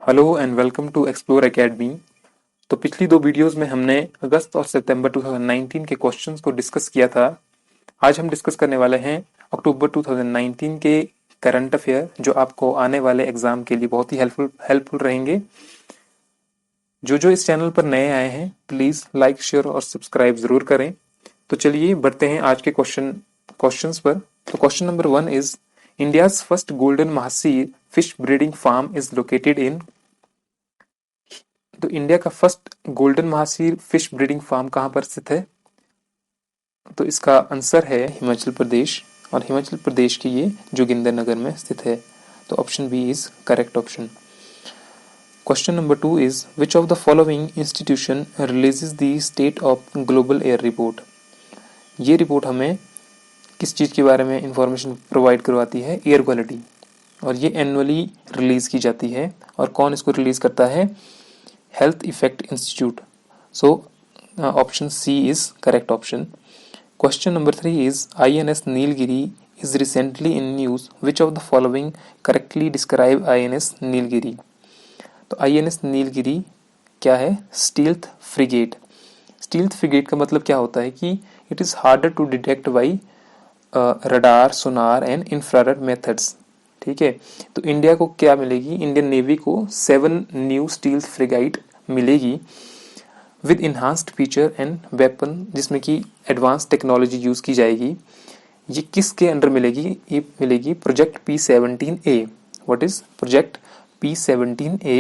Hello and welcome to explore academy. तो पिछली दो वीडियोस में हमने अगस्त और सितंबर 2019 के क्वेश्चंस को डिस्कस किया था। आज हम डिस्कस करने वाले हैं अक्टूबर 2019 के करंट अफेयर, जो आपको आने वाले एग्जाम के लिए बहुत ही हेल्पफुल रहेंगे। जो जो इस चैनल पर नए आए हैं प्लीज़ लाइक, शेयर और सब्सक्राइब ज़रूर करें। तो चलिए बढ़ते हैं आज के क्वेश्चंस पर। तो question number 1 is India's first golden mahseer fish breeding farm is located in. तो इंडिया का first golden mahseer fish breeding farm कहाँ पर स्थित है? तो इसका आंसर है हिमाचल प्रदेश, और हिमाचल प्रदेश की ये जोगिंदरनगर में स्थित है। तो option B is correct option. Question number 2 is which of the following institution releases the state of global air report. ये रिपोर्ट हमें किस चीज़ के बारे में इंफॉर्मेशन प्रोवाइड करवाती है? Air quality. और ये एनुअली रिलीज की जाती है। और कौन इसको रिलीज करता है? Health effect institute. So option C is correct option. Question number 3 is INS Nilgiri is recently in news. Which of the following correctly describe INS Nilgiri? तो INS नीलगिरी क्या है? Stealth frigate. स्टील्थ फ्रिगेट का मतलब क्या होता है कि it is harder to detect by radar, sonar and infrared methods. ठीक है। तो इंडिया को क्या मिलेगी? इंडियन नेवी को 7 न्यू स्टील्थ फ्रिगाइट मिलेगी with enhanced feature and weapon, जिसमें कि एडवांस टेक्नोलॉजी यूज की जाएगी। ये किसके अंडर मिलेगी? ये मिलेगी project P17A। What is project P17A?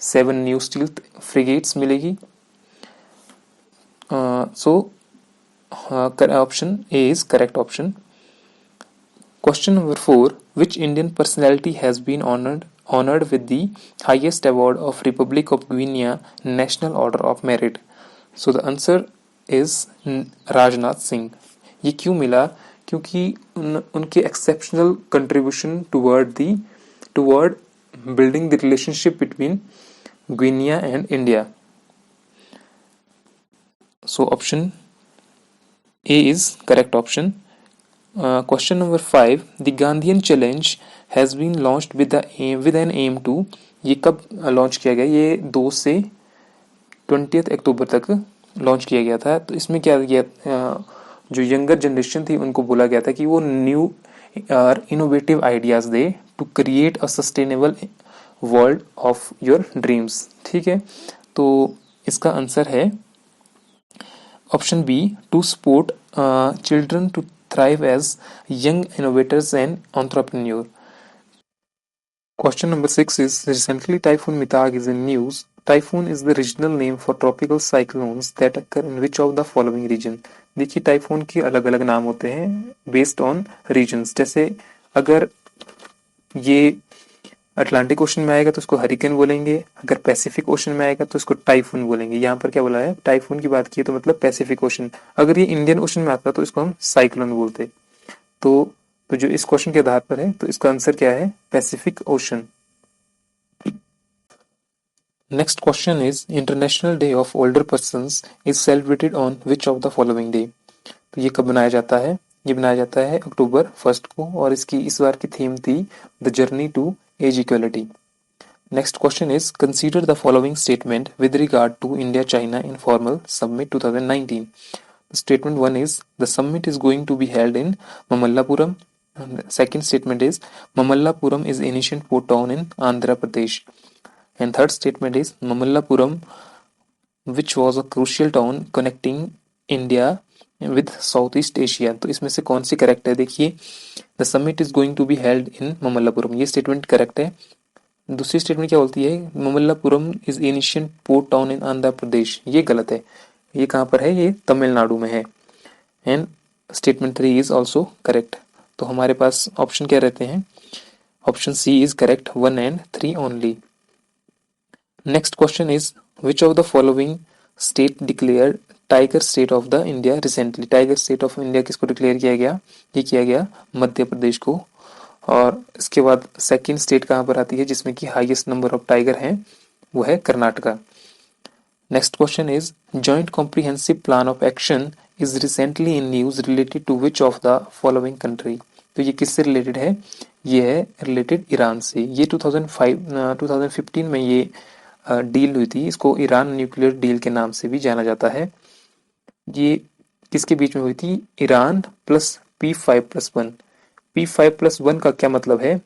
7 new stealth frigates मिलेगी। So option A is correct option. Question number 4. Which Indian personality has been honored with the highest award of Republic of Guinea National Order of Merit? So the answer is Rajnath Singh. ये क्यों मिला? क्योंकि उनके exceptional contribution toward building the relationship between Guinea and India. So option A is correct option. Question number 5. The Gandhian Challenge has been launched with an aim to। ये कब launch किया गया? ये 2 से 20 अक्टूबर तक लॉन्च किया गया था। तो इसमें क्या किया? जो यंगर जनरेशन थी उनको बोला गया था कि वो न्यू और इनोवेटिव आइडियाज दे to create a sustainable world of your dreams. ठीक है। तो इसका आंसर है option B, to support children to thrive as young innovators and entrepreneurs. Question number 6 is recently Typhoon Mitag is in news. Typhoon is the regional name for tropical cyclones that occur in which of the following region? देखिए typhoon के अलग अलग नाम होते हैं based on regions. जैसे अगर ये अटलांटिक ओशन में आएगा तो उसको हरिकेन बोलेंगे, अगर पैसिफिक ओशन में आएगा तो उसको टाइफून बोलेंगे। यहाँ पर क्या बोला है? टाइफून की बात की है तो मतलब पैसिफिक ओशन। अगर ये इंडियन ओशन में आता तो इसको हम साइक्लोन बोलते। तो जो इस क्वेश्चन के आधार पर है तो इसका आंसर क्या है? Pacific ocean. Next question is international day of older persons is celebrated on which of the following day. तो ये कब बनाया जाता है? ये बनाया जाता है अक्टूबर 1 को, और इसकी इस बार की थीम थी the journey to as equality. Next question is consider the following statement with regard to India China Informal Summit 2019. Statement 1 is the summit is going to be held in Mamallapuram. And the second statement is Mamallapuram is ancient port town in Andhra Pradesh. And third statement is Mamallapuram, which was a crucial town connecting India with south east Asia. तो इसमें से कौन सी correct है? देखिए the summit is going to be held in Mamallapuram, ये statement correct है। दूसरी स्टेटमेंट क्या बोलती है? Mamallapuram is ancient port town in Andhra Pradesh, ये गलत है। ये कहाँ पर है? ये तमिलनाडु में है। And statement 3 is also correct. तो हमारे पास ऑप्शन क्या रहते हैं? Option C is correct, 1 and 3 only. Next question is which of the following state declare tiger state of the India recently. Tiger state of India किसको declare किया गया? ये किया गया मध्य प्रदेश को। और इसके बाद सेकंड स्टेट कहाँ पर आती है जिसमें कि हाईएस्ट नंबर ऑफ टाइगर हैं? वो है Karnataka. Next question is joint comprehensive plan of action is recently in news related to which of the following country. तो ये किससे रिलेटेड है? ये है रिलेटेड ईरान से। ये 2015 में ये डील हुई थी। इसको ईरान न्यूक्लियर डील के नाम से भी जाना जाता है। ये किसके बीच में हुई थी? Iran plus P5+1। P5+1 का क्या मतलब है?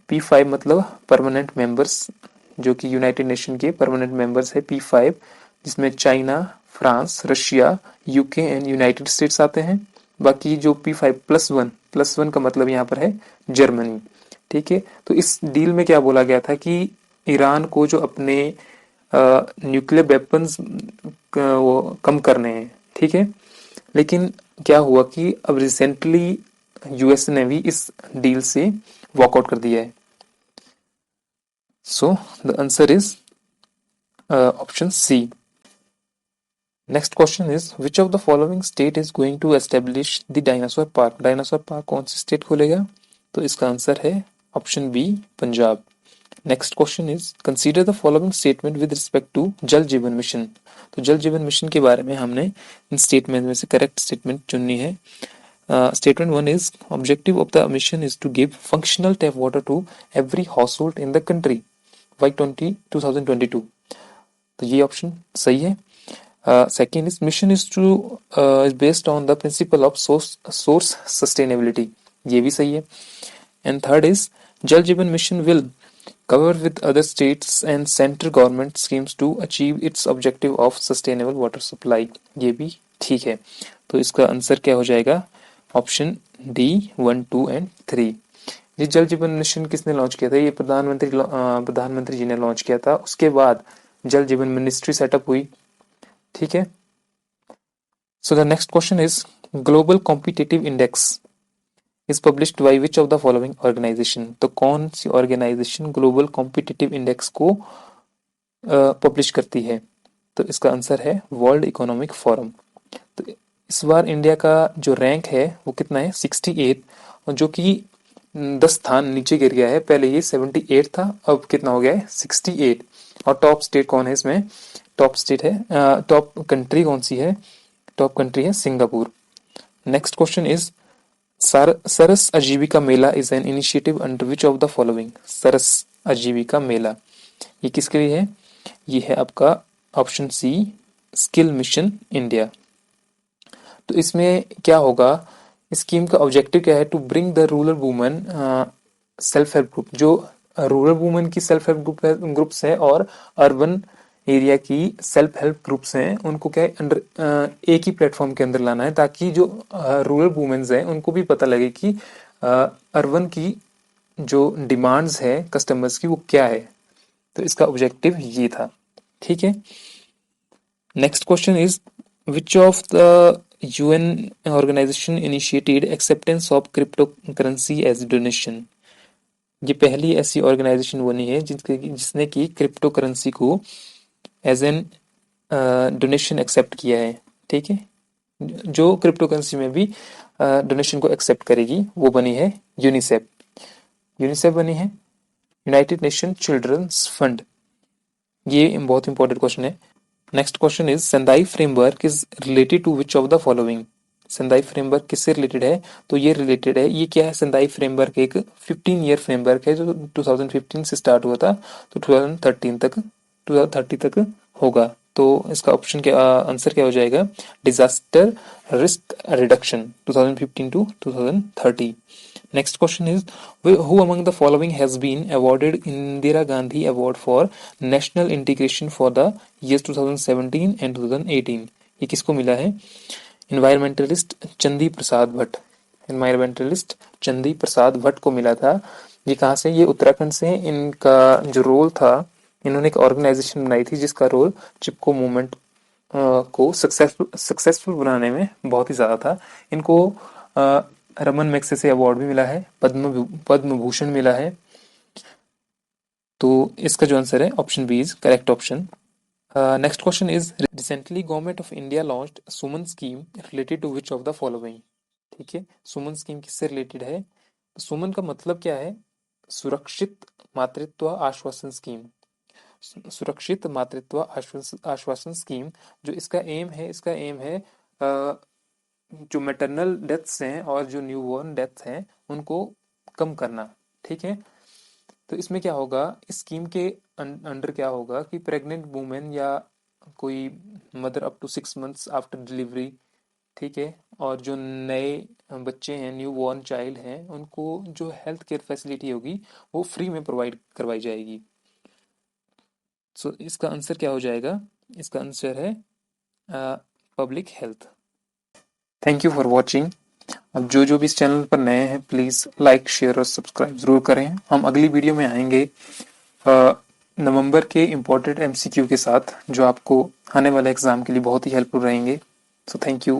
P5 मतलब परमानेंट मेंबर्स, जो कि यूनाइटेड नेशन के परमानेंट मेंबर्स है P5, जिसमें China, France, Russia, UK and United states आते हैं। बाकी जो P5+1 का मतलब यहाँ पर है जर्मनी। ठीक है, तो इस डील में क्या बोला गया था कि ईरान को जो अपने न्यूक्लियर वेपन्स वो कम करने हैं। ठीक है, लेकिन क्या हुआ कि अब रिसेंटली यूएस ने भी इस डील से वॉकआउट कर दिया है। So the answer is option C. Next question is which of the following state is going to establish the dinosaur park? Dinosaur park कौन सी स्टेट खोलेगा? तो इसका आंसर है option B, Punjab. Next question is consider the following statement with respect to Jal Jeevan mission. तो जल Jeevan mission के बारे में हमने इन स्टेटमेंट में से करेक्ट स्टेटमेंट चुननी है। Statement 1 is objective of the mission is to give functional tap water to every household in the country by 2022। तो ये ऑप्शन सही है। Second is mission is two is based on the principle of source sustainability, ये भी सही है। And third is जल Jeevan mission will cover with other states and central government schemes to achieve its objective of sustainable water supply, ये भी ठीक है। तो इसका आंसर क्या हो जाएगा? Option D 1, 2 and 3। ये जल जीवन मिशन किसने लॉन्च किया था? ये प्रधानमंत्री जी ने लॉन्च किया था। उसके बाद जल जीवन मिनिस्ट्री सेटअप हुई। ठीक है, so the next question is global competitive index is published by which of the following organisation? तो कौन सी ऑर्गेनाइजेशन ग्लोबल कॉम्पिटिटिव इंडेक्स को पब्लिश करती है? तो इसका आंसर है वर्ल्ड इकोनॉमिक फोरम। तो इस बार इंडिया का जो रैंक है वो कितना है? 68, और जो कि 10 स्थान नीचे गिर गया है। पहले ये 78 था, अब कितना हो गया है? 68। और टॉप स्टेट कौन है इसमें? टॉप स्टेट है, टॉप कंट्री कौन सी है? टॉप कंट्री है Singapore. Next question is Saras Aajeevika Mela is an initiative under which of the following? Saras Aajeevika Mela ये किसके लिए है? ये है आपका option C, skill mission India. तो इसमें क्या होगा? स्कीम का ऑब्जेक्टिव क्या है? To bring the rural women self help group, जो रूरल वुमेन की सेल्फ हेल्प ग्रुप्स है और अर्बन एरिया की सेल्फ हेल्प ग्रुप्स हैं, उनको क्या है अंडर एक ही प्लेटफॉर्म के अंदर लाना है, ताकि जो रूरल वुमेन्स हैं उनको भी पता लगे कि अर्बन की जो डिमांड्स है कस्टमर्स की वो क्या है। तो इसका ऑब्जेक्टिव ये था। ठीक है, next question is which of the UN organisation initiated acceptance of crypto currency as donation? ये पहली ऐसी ऑर्गेनाइजेशन बनी है जिसने की क्रिप्टो करेंसी को एज एन डोनेशन एक्सेप्ट किया है। ठीक है, जो क्रिप्टो करेंसी में भी डोनेशन को एक्सेप्ट करेगी वो बनी है यूनिसेफ। यूनिसेफ बनी है यूनाइटेड नेशन चिल्ड्रंस फंड। ये बहुत इंपॉर्टेंट क्वेश्चन है। Next question is Sendai framework is related to which of the following? Sendai framework किससे रिलेटेड है? तो ये रिलेटेड है, ये क्या है? सेंदाई फ्रेमवर्क एक 15 ईयर फ्रेमवर्क है जो 2015 से स्टार्ट हुआ था, तो 2030 तक होगा। तो इसका ऑप्शन क्या, आंसर क्या हो जाएगा? Disaster risk reduction 2015 to 2030। Next question is who among the following has been awarded Indira Gandhi Award for National Integration for the years 2017 and 2018? ये किसको मिला है? इन्वायरमेंटलिस्ट चंदी प्रसाद भट्ट। इन्वायरमेंटलिस्ट चंदी प्रसाद भट्ट को मिला था। ये कहाँ से? ये उत्तराखंड से। इनका जो रोल था, इन्होंने एक ऑर्गेनाइजेशन बनाई थी जिसका रोल चिपको मूवमेंट को सक्सेसफुल बनाने में बहुत ही ज्यादा था। इनको रमन मैग्सेसे अवार्ड भी मिला है, पद्म भूषण मिला है। तो इसका जो आंसर है option B is correct option. Next question is recently government of India launched SUMAN scheme related to which of the following? ठीक है, सुमन स्कीम किससे रिलेटेड है? सुमन का मतलब क्या है? सुरक्षित मातृत्व आश्वासन स्कीम। सुरक्षित मातृत्व आश्वासन स्कीम जो इसका एम है, जो मैटरनल डेथ्स हैं और जो न्यूबॉर्न डेथ्स हैं उनको कम करना। ठीक है, तो इसमें क्या होगा, इस स्कीम के अंडर क्या होगा कि प्रेग्नेंट वुमेन या कोई mother up to 6 months after delivery, ठीक है, और जो नए बच्चे हैं, न्यू बॉर्न चाइल्ड हैं, उनको जो हेल्थ केयर फैसिलिटी होगी वो फ्री में प्रोवाइड करवाई जाएगी। सो इसका आंसर क्या हो जाएगा, इसका आंसर है public health. Thank you for watching. अब जो भी इस चैनल पर नए हैं प्लीज़ लाइक शेयर और सब्सक्राइब ज़रूर करें। हम अगली वीडियो में आएंगे नवंबर के इम्पोर्टेंट एमसीक्यू के साथ, जो आपको आने वाले एग्ज़ाम के लिए बहुत ही हेल्पफुल रहेंगे। So thank you.